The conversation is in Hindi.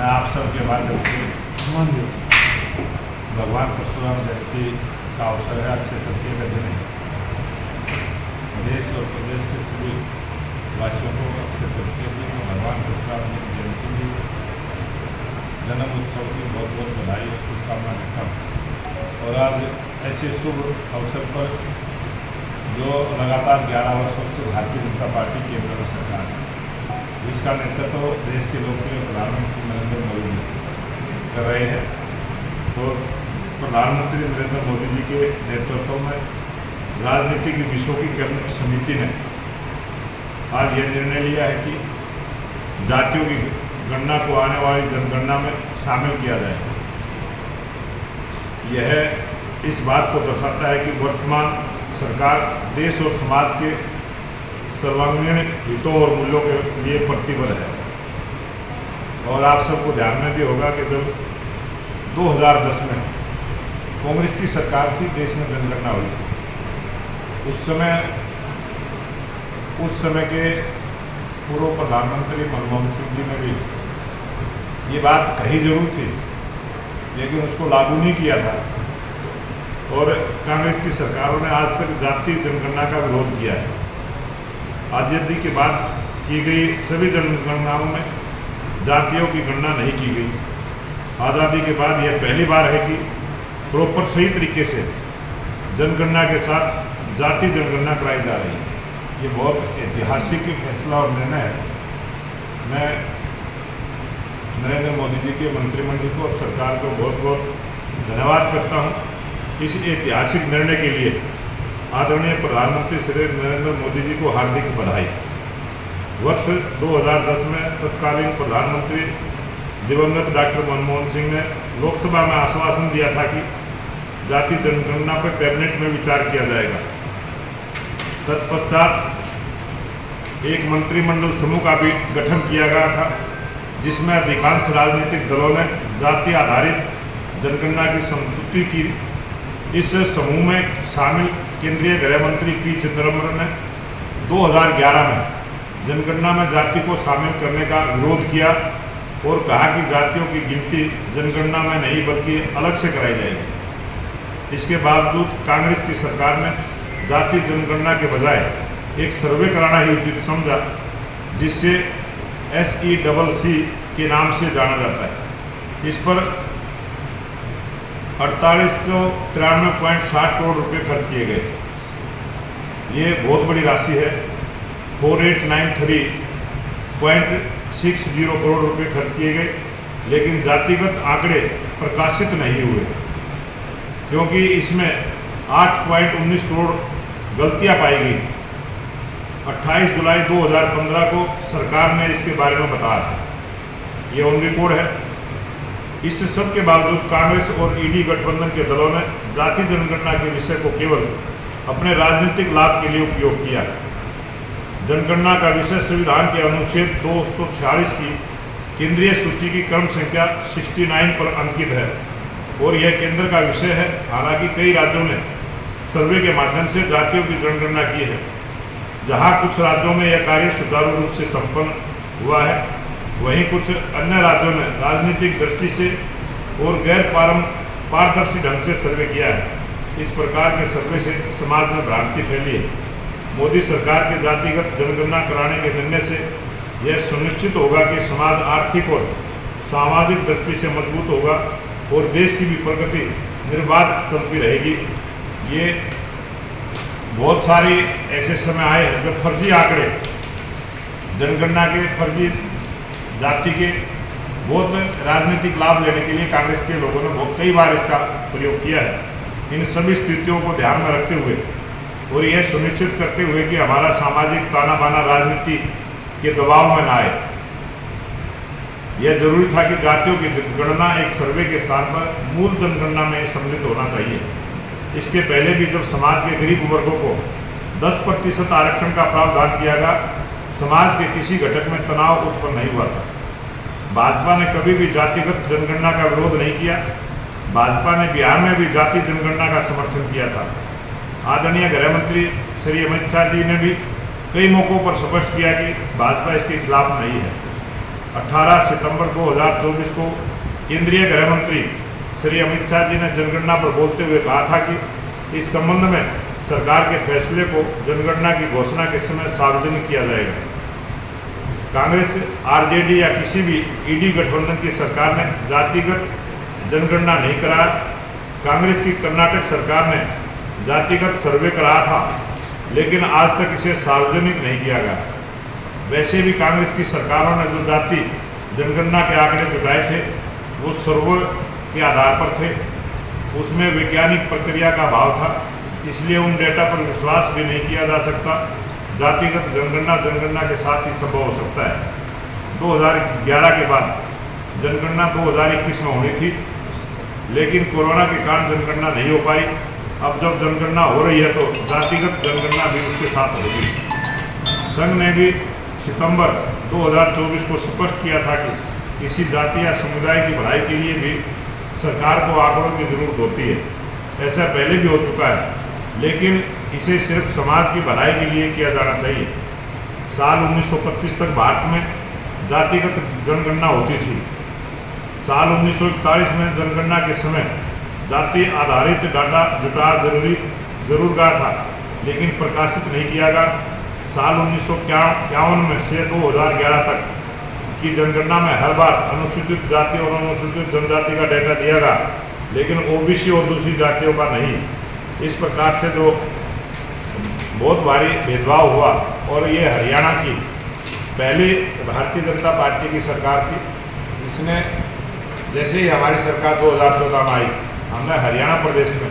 मैं आप सबके माध्यम से भगवान परशुराम जयंती का अवसर है। अक्षय तृतीया का दिन है। देश और प्रदेश के सभी वासियों को अक्षय तृतीया की भगवान परशुराम जी की जयंती की जन्म उत्सव की बहुत बहुत बधाई और शुभकामनाएं देता हूँ। और आज ऐसे शुभ अवसर पर जो लगातार 11 वर्षों से भारतीय जनता पार्टी केंद्र में सरकार है, जिसका नेतृत्व देश के लोकप्रिय प्रधानमंत्री नरेंद्र मोदी जी कर रहे हैं, और प्रधानमंत्री नरेंद्र मोदी जी के नेतृत्व में राजनीति के विषयों की कैबिनेट समिति ने आज यह निर्णय लिया है कि जातियों की गणना को आने वाली जनगणना में शामिल किया जाए। यह इस बात को दर्शाता है कि वर्तमान सरकार देश और समाज के सर्वांगीण हितों और मूल्यों के लिए प्रतिबद्ध है। और आप सबको ध्यान में भी होगा कि जब 2010 में कांग्रेस की सरकार थी, देश में जनगणना हुई थी, उस समय के पूर्व प्रधानमंत्री मनमोहन सिंह जी ने भी ये बात कही जरूर थी, लेकिन उसको लागू नहीं किया था। और कांग्रेस की सरकारों ने आज तक जातीय जनगणना का विरोध किया है। आज़ादी के बाद की गई सभी जनगणनाओं में जातियों की गणना नहीं की गई। आज़ादी के बाद यह पहली बार है कि प्रॉपर सही तरीके से जनगणना के साथ जाति जनगणना कराई जा रही है। ये बहुत ऐतिहासिक फैसला और निर्णय है। मैं नरेंद्र मोदी जी के मंत्रिमंडल को और सरकार को बहुत बहुत धन्यवाद करता हूँ इस ऐतिहासिक निर्णय के लिए। आदरणीय प्रधानमंत्री श्री नरेंद्र मोदी जी को हार्दिक बधाई। वर्ष 2010 में तत्कालीन प्रधानमंत्री दिवंगत डॉक्टर मनमोहन सिंह ने लोकसभा में आश्वासन दिया था कि जाति जनगणना पर कैबिनेट में विचार किया जाएगा। तत्पश्चात एक मंत्रिमंडल समूह का भी गठन किया गया था, जिसमें अधिकांश राजनीतिक दलों ने जाति आधारित जनगणना की संस्तुति की। इस समूह में शामिल केंद्रीय गृह मंत्री पी चिदंबरम ने 2011 में जनगणना में जाति को शामिल करने का विरोध किया और कहा कि जातियों की गिनती जनगणना में नहीं बल्कि अलग से कराई जाएगी। इसके बावजूद कांग्रेस की सरकार ने जाति जनगणना के बजाय एक सर्वे कराना ही उचित समझा, जिससे SECC के नाम से जाना जाता है। इस पर 4893.60 करोड़ रुपए खर्च किए गए। ये बहुत बड़ी राशि है। 4893.60 करोड़ रुपए खर्च किए गए, लेकिन जातिगत आंकड़े प्रकाशित नहीं हुए, क्योंकि इसमें 8.19 करोड़ गलतियां पाई गई। 28 जुलाई 2015 को सरकार ने इसके बारे में बताया था। ये ऑन रिकॉर्ड है। इस सब के बावजूद कांग्रेस और ईडी गठबंधन के दलों ने जाति जनगणना के विषय को केवल अपने राजनीतिक लाभ के लिए उपयोग किया। जनगणना का विषय संविधान के अनुच्छेद 246 की केंद्रीय सूची की क्रम संख्या 69 पर अंकित है और यह केंद्र का विषय है। हालांकि कई राज्यों ने सर्वे के माध्यम से जातियों की जनगणना की है। जहां कुछ राज्यों में यह कार्य सुचारू रूप से संपन्न हुआ है, वहीं कुछ अन्य राज्यों ने राजनीतिक दृष्टि से और गैर पारदर्शी ढंग से सर्वे किया है। इस प्रकार के सर्वे से समाज में भ्रांति फैली है। मोदी सरकार के जातिगत जनगणना कराने के निर्णय से यह सुनिश्चित होगा कि समाज आर्थिक और सामाजिक दृष्टि से मजबूत होगा और देश की भी प्रगति निर्बाध चलती रहेगी। ये बहुत सारे ऐसे समय आए हैं जब फर्जी आंकड़े, जनगणना के फर्जी जाति के बहुत राजनीतिक लाभ लेने के लिए कांग्रेस के लोगों ने कई बार इसका प्रयोग किया है। इन सभी स्थितियों को ध्यान में रखते हुए और यह सुनिश्चित करते हुए कि हमारा सामाजिक ताना बाना राजनीति के दबाव में न आए, यह जरूरी था कि जातियों की गणना एक सर्वे के स्थान पर मूल जनगणना में सम्मिलित होना चाहिए। इसके पहले भी जब समाज के गरीब वर्गों को 10% आरक्षण का प्रावधान किया गया, समाज के किसी घटक में तनाव उत्पन्न नहीं हुआ था। भाजपा ने कभी भी जातिगत जनगणना का विरोध नहीं किया। भाजपा ने बिहार में भी जाति जनगणना का समर्थन किया था। आदरणीय गृह मंत्री श्री अमित शाह जी ने भी कई मौक़ों पर स्पष्ट किया कि भाजपा इसके खिलाफ नहीं है। 18 सितंबर 2024 को केंद्रीय गृह मंत्री श्री अमित शाह जी ने जनगणना पर बोलते हुए कहा था कि इस संबंध में सरकार के फैसले को जनगणना की घोषणा के समय सार्वजनिक किया जाएगा। कांग्रेस, आरजेडी या किसी भी ईडी गठबंधन की सरकार ने जातिगत जनगणना नहीं कराया। कांग्रेस की कर्नाटक सरकार ने जातिगत सर्वे कराया था, लेकिन आज तक इसे सार्वजनिक नहीं किया गया। वैसे भी कांग्रेस की सरकारों ने जो जाति जनगणना के आंकड़े जुटाए थे वो सर्वे के आधार पर थे, उसमें वैज्ञानिक प्रक्रिया का अभाव था, इसलिए उन डेटा पर विश्वास भी नहीं किया जा सकता। जातिगत जनगणना के साथ ही संभव हो सकता है। 2011 के बाद जनगणना 2021 में होनी थी, लेकिन कोरोना के कारण जनगणना नहीं हो पाई। अब जब जनगणना हो रही है तो जातिगत जनगणना भी उसके साथ होगी। संघ ने भी सितंबर 2024 को स्पष्ट किया था कि किसी जाति या समुदाय की भलाई के लिए भी सरकार को आंकड़ों की जरूरत होती है। ऐसा पहले भी हो चुका है, लेकिन इसे सिर्फ समाज की भलाई के लिए किया जाना चाहिए। साल 1935 तक भारत में जातिगत जनगणना होती थी। साल 1941 में जनगणना के समय जाति आधारित डाटा जुटाना जरूर गया था, लेकिन प्रकाशित नहीं किया गया। साल 1951 में से 2011 तक की जनगणना में हर बार अनुसूचित जाति और अनुसूचित जनजाति का डेटा दिया गया, लेकिन ओबीसी और दूसरी जातियों का नहीं। इस प्रकार से जो बहुत भारी भेदभाव हुआ, और ये हरियाणा की पहली भारतीय जनता पार्टी की सरकार थी, जिसने जैसे ही हमारी सरकार 2014 में आई, हमने हरियाणा प्रदेश में